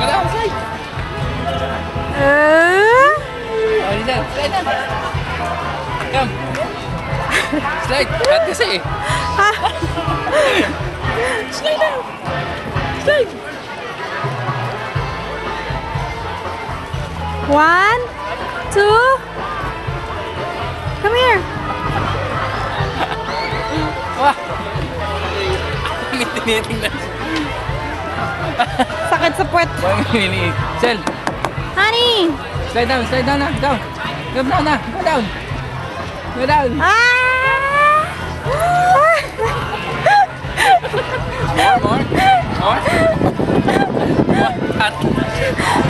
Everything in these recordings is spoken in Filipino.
Go down, slide. Oh, Rizal, slide na. Come. Slide. Cut kasi eh. Slide na. Slide. 1, 2. Come here. Wah. May tinitingnan. Sakit sa puwet. Sel, Honey. slide down na. Down. Go down na. Go down. Go down. More. Hot.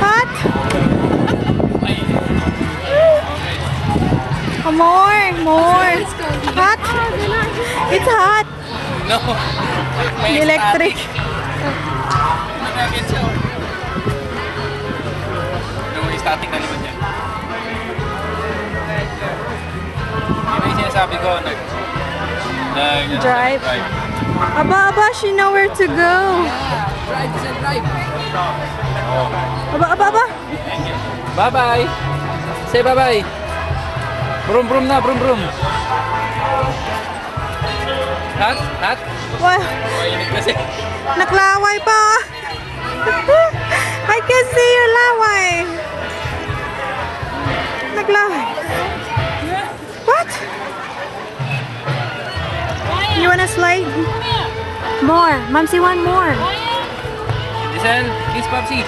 Hot. Oh, more. Hot. It's hot. No. May Electric. Nagagets siya. May static na naman yan. Yun yung sinasabi ko. Drive. Aba, she know where to go. Drive. Aba. Bye-bye. Say bye-bye. Brum na. Hot? Wow. Mainit kasi. Naklaway pa. I can see your laway. Naglaway. What? You wanna slide? More. Momsy want more. Listen, kiss Popsy.